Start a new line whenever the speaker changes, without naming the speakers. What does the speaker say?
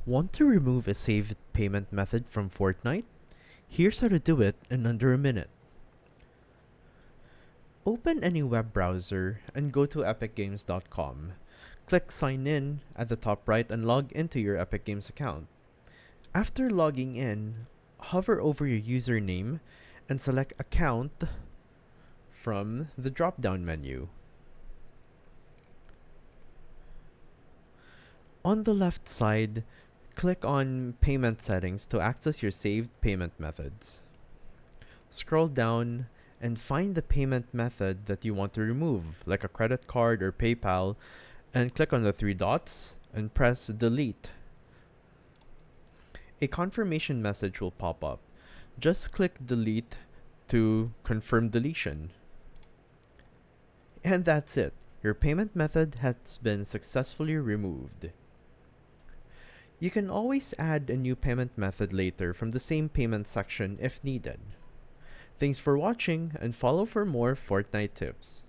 Want to remove a saved payment method from Fortnite? Here's how to do it in under a minute. Open any web browser and go to epicgames.com. Click Sign In at the top right and log into your Epic Games account. After logging in, hover over your username and select Account from the drop down menu. On the left side, click on Payment Settings to access your saved payment methods. Scroll down and find the payment method that you want to remove, like a credit card or PayPal, and click on the three dots and press Delete. A confirmation message will pop up. Just click Delete to confirm deletion. And that's it. Your payment method has been successfully removed. You can always add a new payment method later from the same payment section if needed. Thanks for watching and follow for more Fortnite tips.